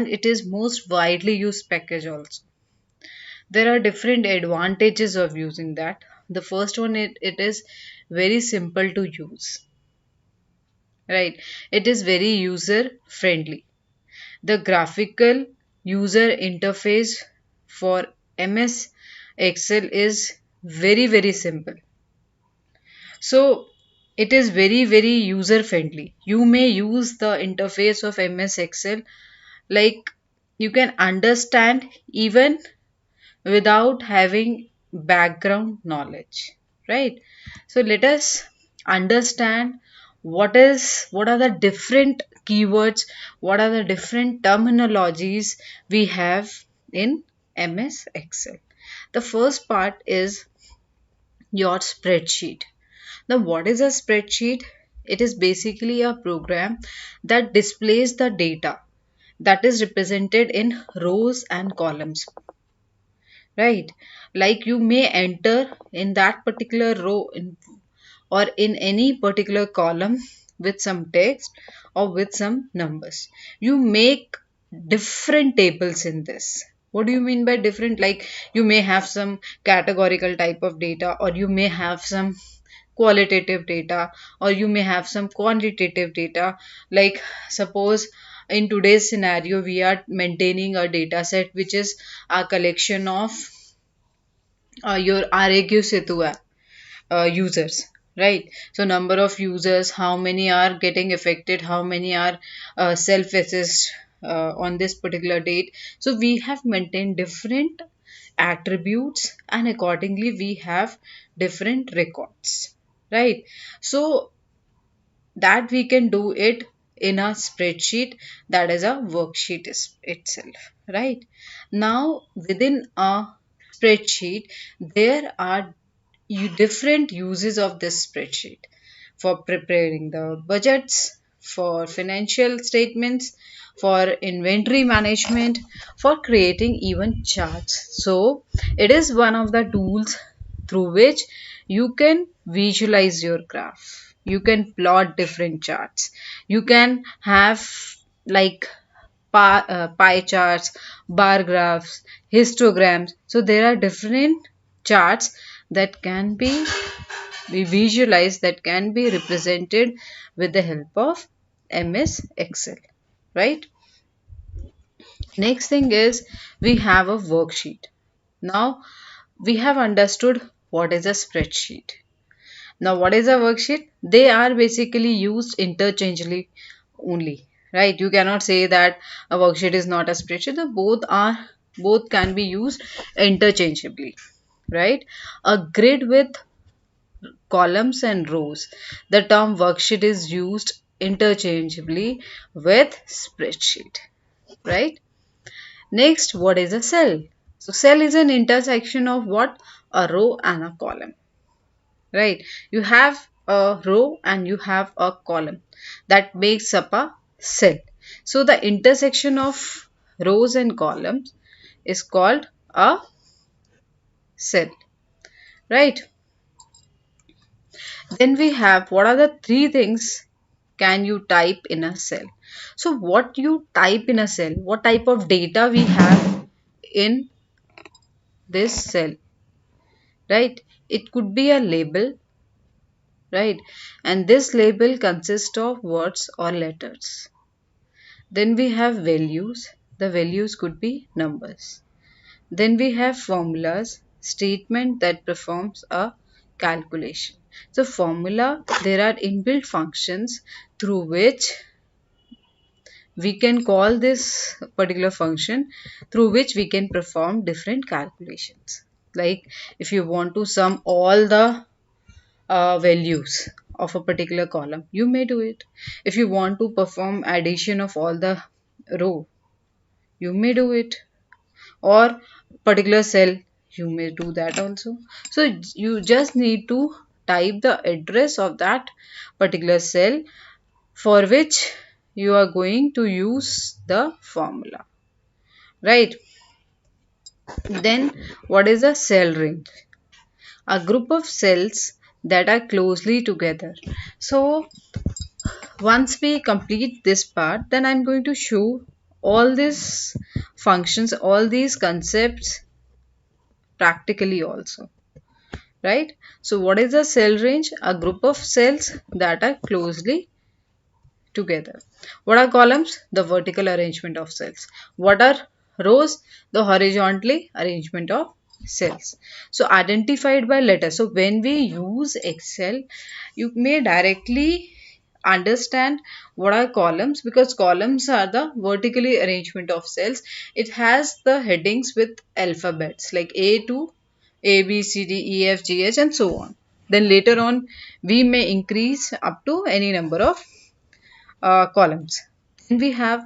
it is most widely used package also. There are different advantages of using that. The first one, it is very simple to use, right? It is very user friendly. The graphical user interface for MS Excel is very simple. So it is very user friendly. You may use the interface of MS Excel, like you can understand even without having background knowledge, right? So let us understand what are the different keywords, what are the different terminologies we have in MS Excel. The first part is your spreadsheet. Now, what is a spreadsheet? It is basically a program that displays the data that is represented in rows and columns, right? Like you may enter in that particular row or in any particular column with some text or with some numbers. You make different tables in this. What do you mean by different? Like you may have some categorical type of data, or you may have some qualitative data, or you may have some quantitative data. Like suppose in today's scenario we are maintaining a data set which is a collection of your RAQ Setu app users, right? So number of users, how many are getting affected, how many are self-assessed on this particular date. So we have maintained different attributes, and accordingly we have different records, right? So that we can do it in a spreadsheet, that is a worksheet itself, right? Now within a spreadsheet there are different uses of this spreadsheet: for preparing the budgets, for financial statements, for inventory management, for creating even charts. So it is one of the tools through which you can visualize your graph. You can plot different charts. You can have like pie charts, bar graphs, histograms. So there are different charts that can be visualized, that can be represented with the help of MS Excel, right? Next thing is we have a worksheet. Now we have understood what is a spreadsheet. Now what is a worksheet? They are basically used interchangeably only, right? You cannot say that a worksheet is not a spreadsheet. Both can be used interchangeably, right? A grid with columns and rows. The term worksheet is used interchangeably with spreadsheet, right? Next, what is a cell? So cell is an intersection of what? A row and a column, right? You have a row and you have a column that makes up a cell. So the intersection of rows and columns is called a cell, right? Then we have, what are the three things can you type in a cell? So what you type in a cell, what type of data we have in this cell, right? It could be a label, right? And this label consists of words or letters. Then we have values. The values could be numbers. Then we have formulas, statement that performs a calculation. So formula, there are inbuilt functions through which we can call this particular function, through which we can perform different calculations. Like if you want to sum all the values of a particular column, you may do it. If you want to perform addition of all the row, you may do it. Or particular cell, you may do that also. So you just need to type the address of that particular cell for which you are going to use the formula, right? Then what is a cell range? A group of cells that are closely together. So once we complete this part, then I'm going to show all these functions, all these concepts practically also, right? So what is a cell range? A group of cells that are closely together. What are columns? The vertical arrangement of cells. What are rows? The horizontally arrangement of cells. So identified by letters. So when we use Excel, you may directly understand what are columns, because columns are the vertically arrangement of cells. It has the headings with alphabets like A to A, B, C, D, E, F, G, H and so on. Then later on we may increase up to any number of columns. Then we have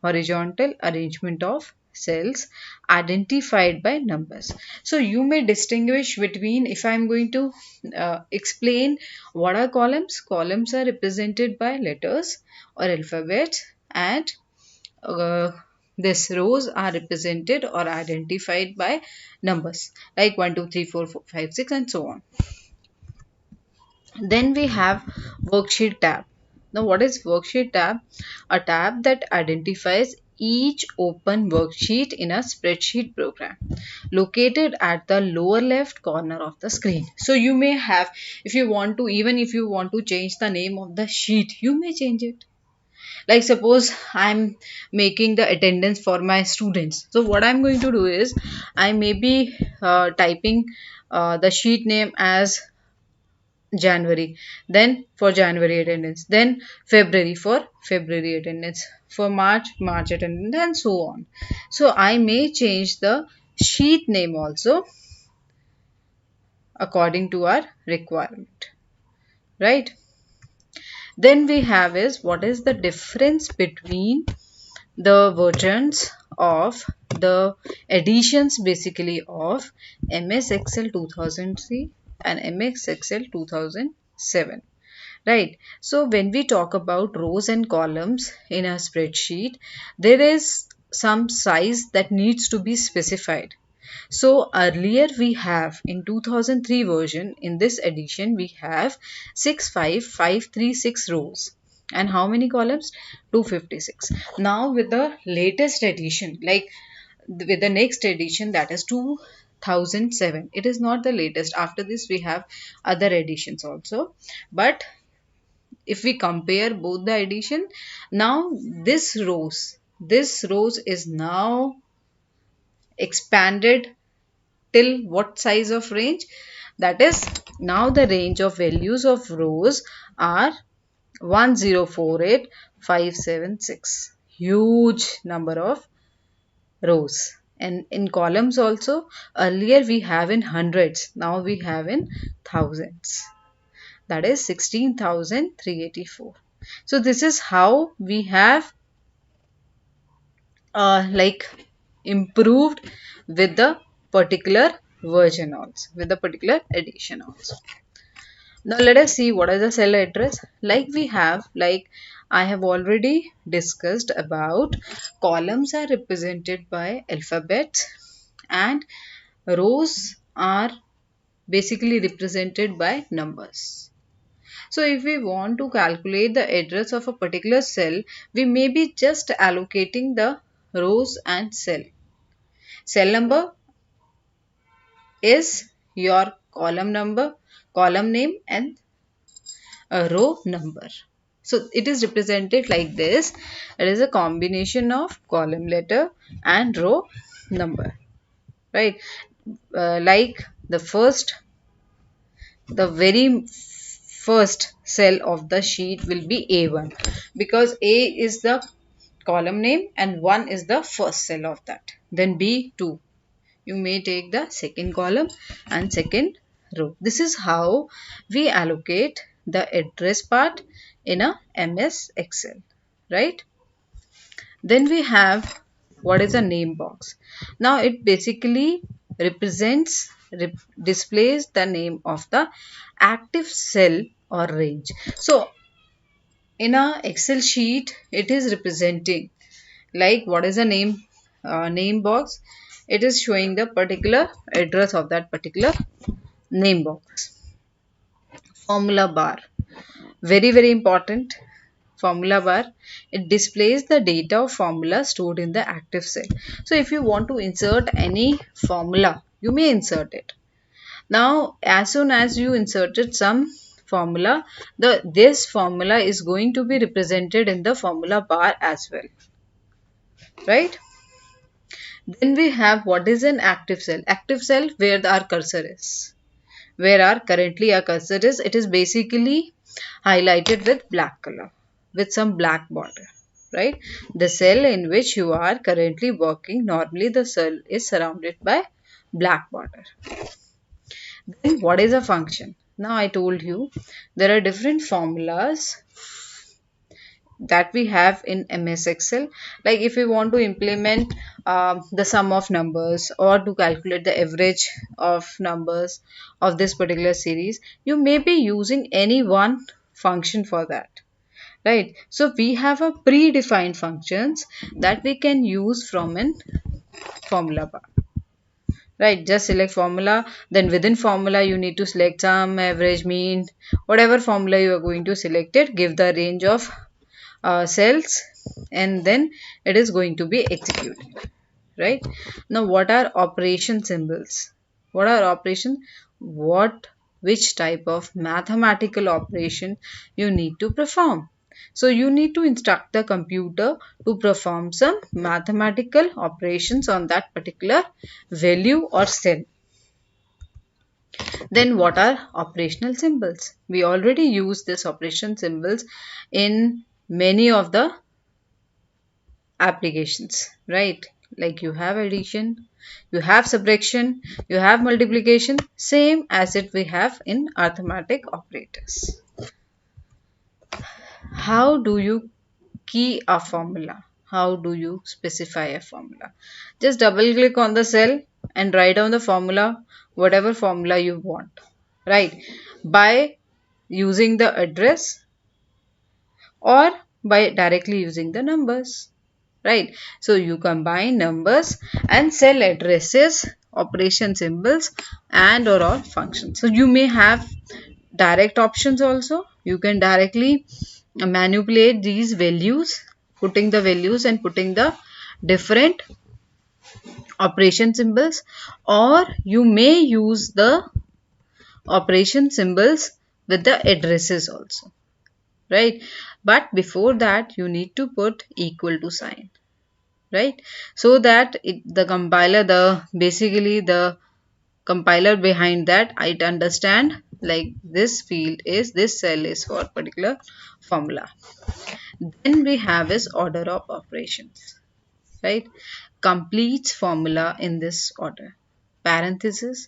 horizontal arrangement of cells identified by numbers. So you may distinguish between, if I am going to explain what are columns. Columns are represented by letters or alphabets, and uh, this rows are represented or identified by numbers like 1, 2, 3, 4, 5, 6 and so on. Then we have worksheet tab. Now what is worksheet tab? A tab that identifies each open worksheet in a spreadsheet program located at the lower left corner of the screen. So you may have, if you want to, even if you want to change the name of the sheet, you may change it. Like suppose I'm making the attendance for my students. So what I'm going to do is I may be typing the sheet name as January, then for January attendance, then February for February attendance, for March, March attendance, and so on. So I may change the sheet name also according to our requirement, right? Then we have is what is the difference between the versions of the editions basically of MS Excel 2003 and MS Excel 2007. Right. So when we talk about rows and columns in a spreadsheet, there is some size that needs to be specified. So earlier we have in 2003 version, in this edition we have 65536 rows. And how many columns? 256. Now with the latest edition, like with the next edition, that is 2007, it is not the latest. After this we have other editions also, but if we compare both the edition, now this rows is now expanded till what size of range? That is, now the range of values of rows are 1048576. Huge number of rows. And in columns also, earlier we have in hundreds, now we have in thousands. That is 16,384. So this is how we have like improved with the particular version also, with the particular edition also. Now let us see what is the cell address. Like we have, like I have already discussed about, columns are represented by alphabets and rows are basically represented by numbers. So if we want to calculate the address of a particular cell, we may be just allocating the rows and cell. Cell number is your column number, column name and a row number. So it is represented like this. It is a combination of column letter and row number, right? Like the very first cell of the sheet will be A1, because A is the column name and 1 is the first cell of that. Then B2. You may take the second column and second row. This is how we allocate the address part in a MS Excel, right? Then we have what is a name box. Now it basically displays the name of the active cell or range. So in a Excel sheet, it is representing, like what is a name box. It is showing the particular address of that particular name box. Formula bar, very important. formula bar, it displays the data of formula stored in the active cell. So if you want to insert any formula, you may insert it. Now, as soon as you inserted some formula, this formula is going to be represented in the formula bar as well, right? Then we have what is an active cell. Active cell where our cursor is. Where our currently our cursor is, it is basically highlighted with black color, with some black border, right? The cell in which you are currently working, normally the cell is surrounded by black border. Then what is a function? Now I told you there are different formulas that we have in MS Excel. Like if we want to implement the sum of numbers or to calculate the average of numbers of this particular series, you may be using any one function for that, right? So we have a predefined functions that we can use from an formula bar. Right, just select formula, then within formula you need to select sum, average, mean, whatever formula you are going to select it, give the range of cells, and then it is going to be executed, right? Now what are operation symbols? What are operation? Which type of mathematical operation you need to perform? So you need to instruct the computer to perform some mathematical operations on that particular value or cell. Then what are operational symbols? We already use this operation symbols in many of the applications, right? Like you have addition, you have subtraction, you have multiplication, same as it we have in arithmetic operators. How do you key a formula? How do you specify a formula? Just double click on the cell and write down the formula, whatever formula you want, right? By using the address or by directly using the numbers, right? So you combine numbers and cell addresses, operation symbols, and or all functions. So you may have direct options also. You can directly manipulate these values, putting the values and putting the different operation symbols, or you may use the operation symbols with the addresses also, right? But before that you need to put equal to sign, right? So that the compiler behind that it understand like this cell is for particular formula. Then we have is order of operations, right? Completes formula in this order: parenthesis,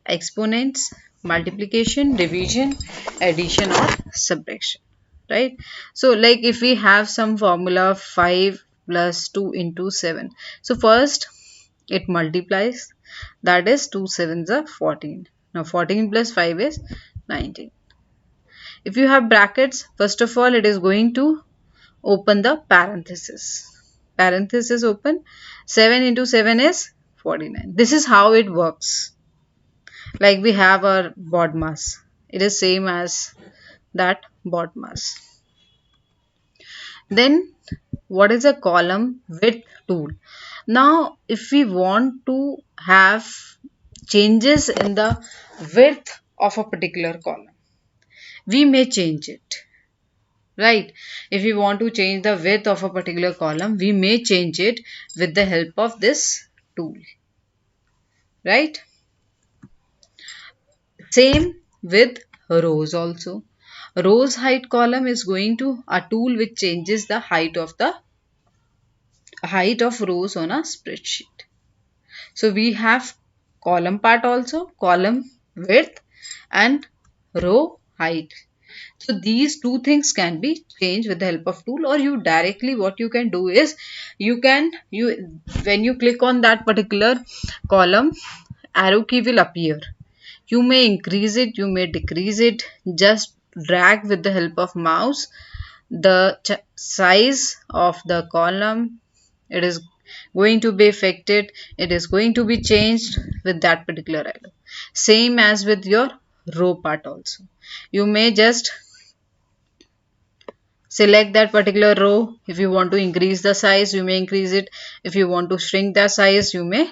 exponents, multiplication, division, addition or subtraction, right? So like if we have some formula 5 plus 2 into 7, so first it multiplies, that is 2 sevens are 14. Now 14 plus 5 is 19. If you have brackets, first of all it is going to open the parenthesis open, 7 into 7 is 49. This is how it works. Like we have our BODMAS, it is same as that BODMAS. Then what is a column width tool? Now if we want to have changes in the width of a particular column, we may change it, right? If we want to change the width of a particular column, we may change it with the help of this tool, right? Same with rows also. Rows height column is going to a tool which changes the height of rows on a spreadsheet. So we have column part also, column width and row height. So these two things can be changed with the help of tool, or you directly what you can do is when you click on that particular column, arrow key will appear. You may increase it, you may decrease it, just drag with the help of mouse the size of the column. It is going to be affected, it is going to be changed with that particular arrow. Same as with your row part also. You may just select that particular row. If you want to increase the size, you may increase it. If you want to shrink the size, you may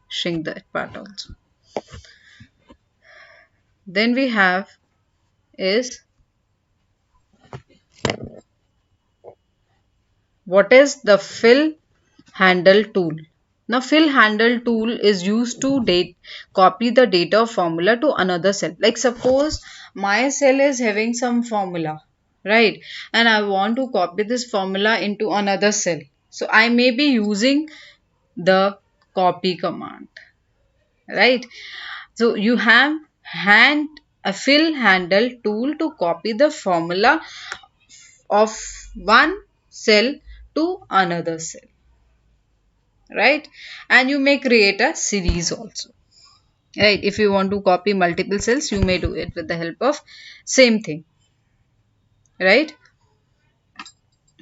shrink that part also. Then we have is what is the fill handle tool. Now fill handle tool is used to copy the data formula to another cell. Like suppose my cell is having some formula, right? And I want to copy this formula into another cell. So I may be using the copy command, right? So you have a fill handle tool to copy the formula of one cell to another cell, right? And you may create a series also, right? If you want to copy multiple cells, you may do it with the help of same thing, right?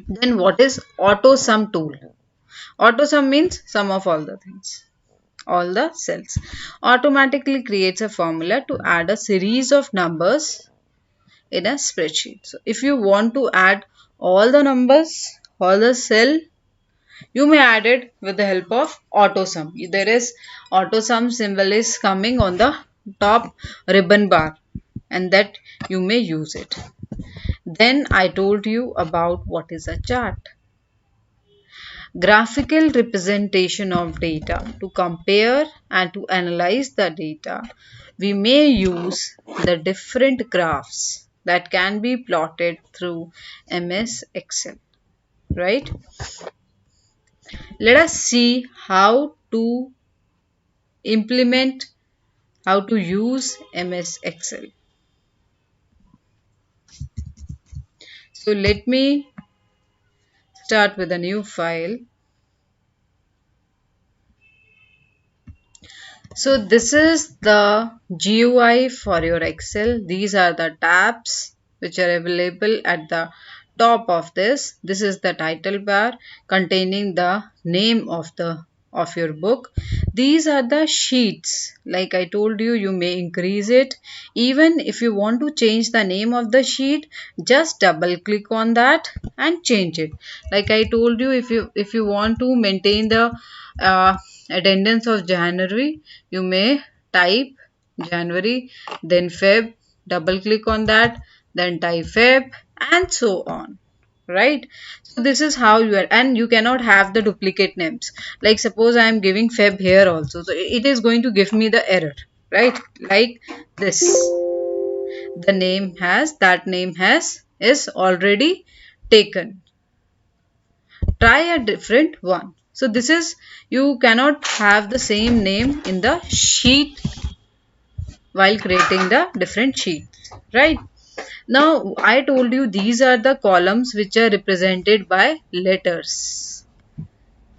Then what is auto sum tool? Auto sum means sum of all the things, all the cells. Automatically creates a formula to add a series of numbers in a spreadsheet. So if you want to add all the numbers, all the cell, you may add it with the help of auto sum. There is auto sum symbol is coming on the top ribbon bar, and that you may use it. Then I told you about what is a chart. Graphical representation of data. To compare and to analyze the data, we may use the different graphs that can be plotted through MS Excel, right? Let us see how to implement, how to use MS Excel. So let me start with a new file. So this is the GUI for your Excel. These are the tabs which are available at the top of this. This is the title bar containing the name of your book. These are the sheets. Like I told you, you may increase it. Even if you want to change the name of the sheet, just double click on that and change it. Like I told you, if you want to maintain the attendance of January, you may type January, then Feb, double click on that, then type Feb, and so on, right? So this is how you are, and you cannot have the duplicate names. Like suppose I am giving Feb here also, so it is going to give me the error, right? Like this, the name is already taken. Try a different one. So this is, you cannot have the same name in the sheet while creating the different sheets, right? Now I told you these are the columns which are represented by letters,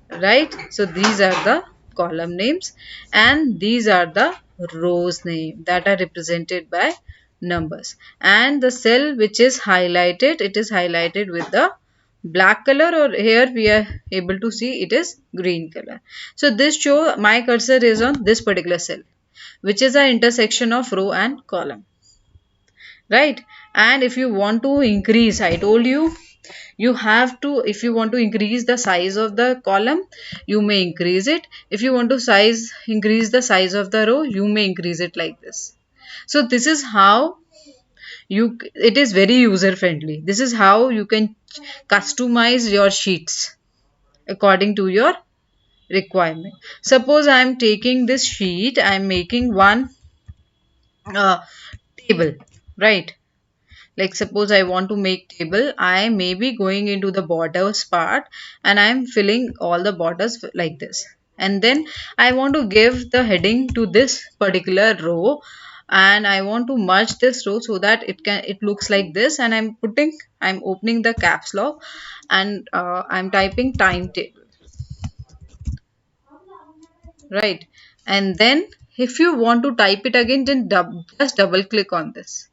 right? So these are the column names and these are the rows name that are represented by numbers, and the cell which is highlighted, it is highlighted with the black color, or here we are able to see it is green color. So this show my cursor is on this particular cell, which is an intersection of row and column, right? And if you want to increase, I told you, you have to, if you want to increase the size of the column, you may increase it. If you want to increase the size of the row, you may increase it like this. So this is how it is very user friendly. This is how you can customize your sheets according to your requirement. Suppose I am taking this sheet, I am making one uh, table, right? Like suppose I want to make table, I may be going into the borders part and I am filling all the borders like this, and then I want to give the heading to this particular row, and I want to merge this row so that it looks like this, and I'm opening the caps lock and I'm typing timetable, right? And then if you want to type it again, then just double click on this,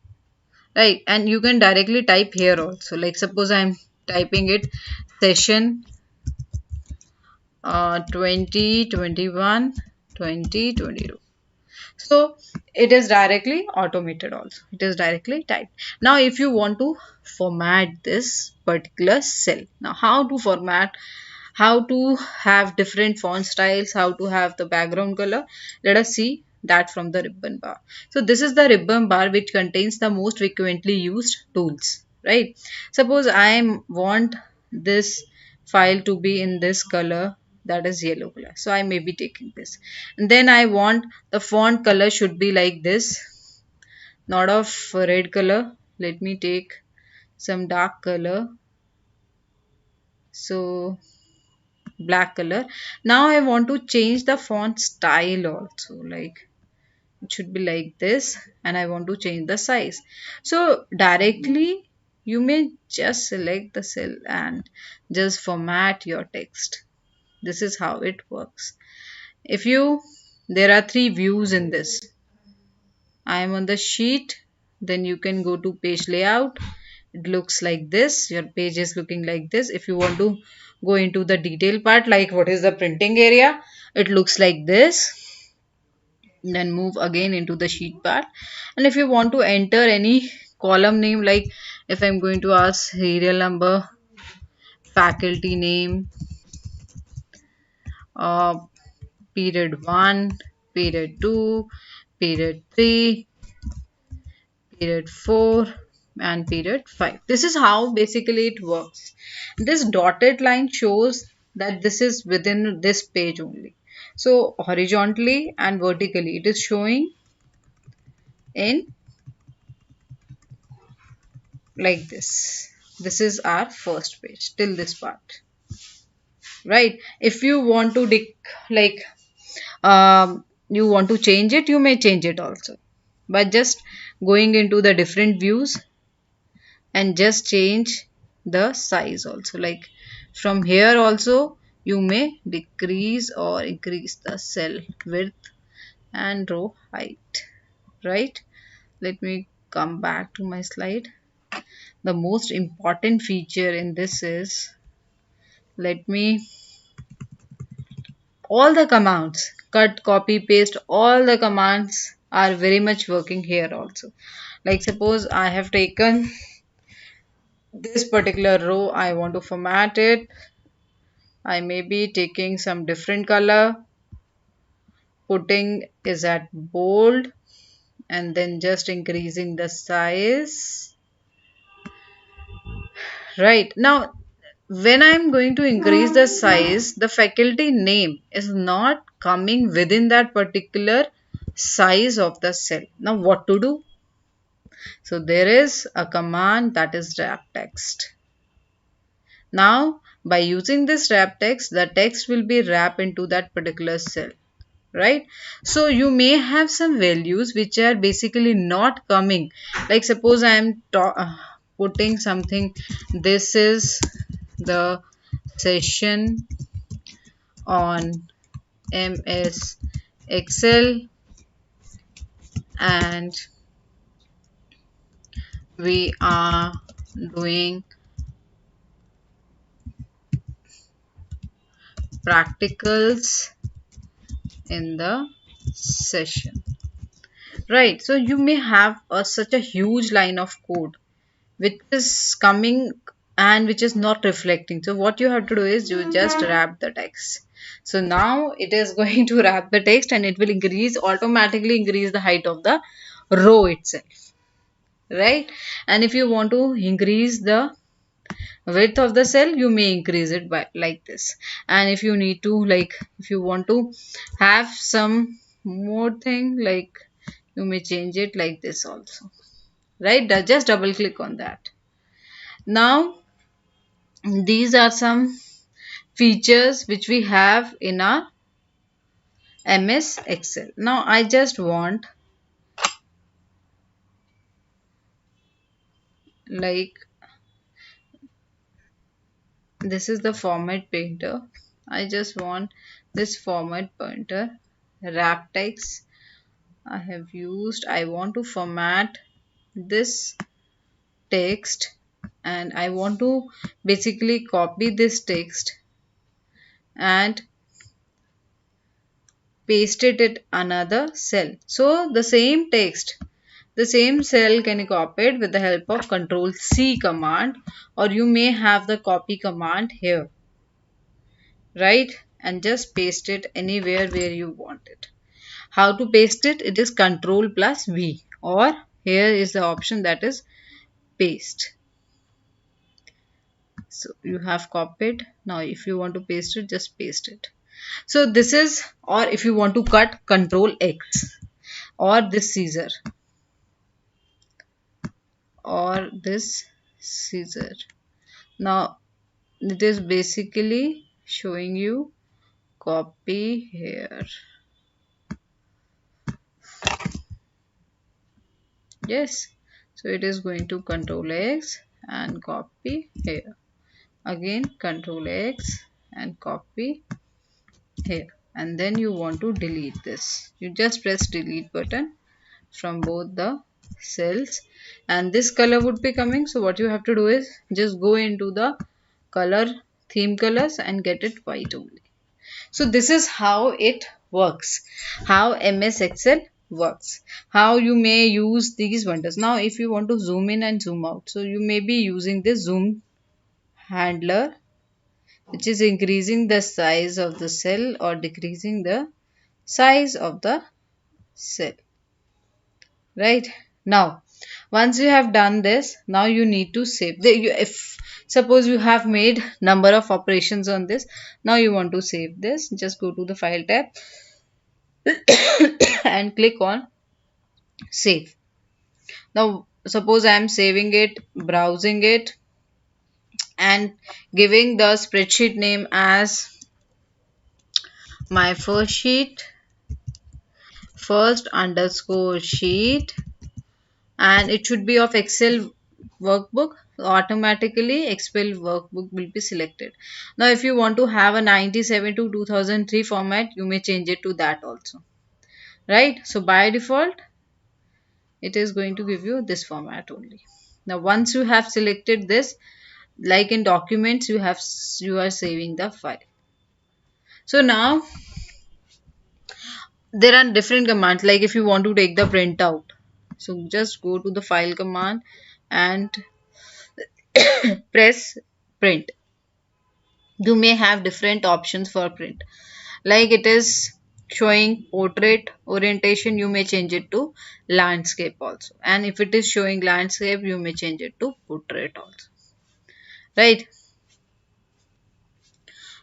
right? And you can directly type here also. Like suppose I'm typing it session 2021 2022. So it is directly automated also. It is directly typed. Now if you want to format this particular cell, now how to format, how to have different font styles, how to have the background color, let us see that from the ribbon bar. So this is the ribbon bar which contains the most frequently used tools, right? Suppose I want this file to be in this color, that is yellow color, so I may be taking this, and then I want the font color should be like this, not of red color. Let me take some dark color, so black color. Now I want to change the font style also, like it should be like this, and I want to change the size. So directly you may just select the cell and just format your text. This is how it works. If you, there are three views in this. I am on the sheet, then you can go to page layout. It looks like this. Your page is looking like this. If you want to go into the detail part, like what is the printing area, it looks like this. Then move again into the sheet part. And if you want to enter any column name, like if I'm going to ask serial number, faculty name, uh, period 1, period 2, period 3, period 4, and period 5. This is how basically it works. This dotted line shows that this is within this page only. So horizontally and vertically it is showing in like this. This is our first page till this part, right? If you want to like you want to change it, you may change it also, but just going into the different views and just change the size also. Like from here also you may decrease or increase the cell width and row height, right? Let me come back to my slide. The most important feature in this is, let me, all the commands, cut, copy, paste, all the commands are very much working here also. Like suppose I have taken this particular row, I want to format it. I may be taking some different color, putting is at bold, and then just increasing the size. Right now, when I'm going to increase the size, the faculty name is not coming within that particular size of the cell. Now what to do? So there is a command, that is wrap text. Now by using this wrap text, the text will be wrapped into that particular cell, right? So you may have some values which are basically not coming. Like suppose I am putting something, this is the session on MS Excel, and we are doing practicals in the session, right? So you may have such a huge line of code which is coming and which is not reflecting. So what you have to do is you just wrap the text. So now it is going to wrap the text and it will automatically increase the height of the row itself, right? And if you want to increase the width of the cell, you may increase it by like this. And if you need to, like if you want to have some more thing, like you may change it like this also, right? Just double click on that. Now these are some features which we have in our MS Excel. Now I just want, like this is the format painter. I just want this format pointer, wrap text I have used. I want to format this text and I want to basically copy this text and pasted it another cell. So the same text, the same cell can be copied with the help of Control C command, or you may have the copy command here, right? And just paste it anywhere where you want it. How to paste it? It is Control plus V, or here is the option that is paste. So you have copied. Now if you want to paste it, just paste it. So this is, or if you want to cut, Control X, or this scissor, or this scissor. Now it is basically showing you copy here. Yes, so it is going to Control X and copy here. Again Control X and copy here. And then you want to delete this. You just press delete button from both the cells, and this color would be coming. So what you have to do is just go into the color theme colors and get it white only. So this is how it works, how MS Excel works, how you may use these wonders. Now if you want to zoom in and zoom out, so you may be using this zoom handler, which is increasing the size of the cell or decreasing the size of the cell. Right? Now once you have done this, now you need to save. If suppose you have made number of operations on this, now you want to save this, just go to the file tab and click on save. Now suppose I am saving it, browsing it, and giving the spreadsheet name as my first sheet, first underscore sheet, and it should be of Excel workbook. Automatically Excel workbook will be selected. Now if you want to have a 97 to 2003 format, you may change it to that also, right? So by default it is going to give you this format only. Now once you have selected this, like in documents, you are saving the file. So now there are different commands, like if you want to take the printout, so just go to the file command and press print. You may have different options for print, like it is showing portrait orientation, you may change it to landscape also, and if it is showing landscape, you may change it to portrait also, right?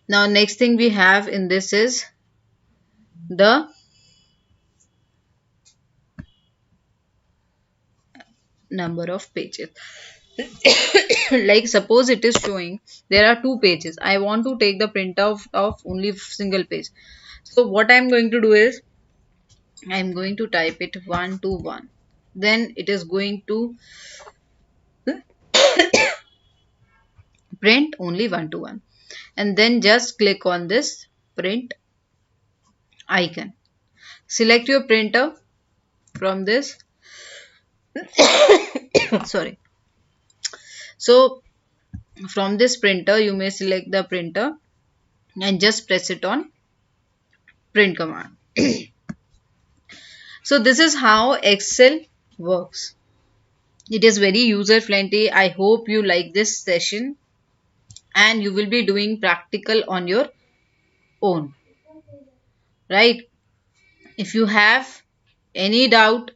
Now next thing we have in this is the number of pages. Like suppose it is showing there are 2 pages, I want to take the printout of only single page. So what I am going to do is I am going to type it 1 to 1, then it is going to print only 1 to 1, and then just click on this print icon. Select your printer from this sorry. So from this printer you may select the printer and just press it on print command. So this is how Excel works. It is very user friendly. I hope you like this session and you will be doing practical on your own, right? If you have any doubt,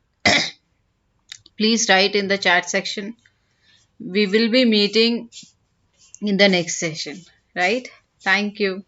please write in the chat section. We will be meeting in the next session, right? Thank you.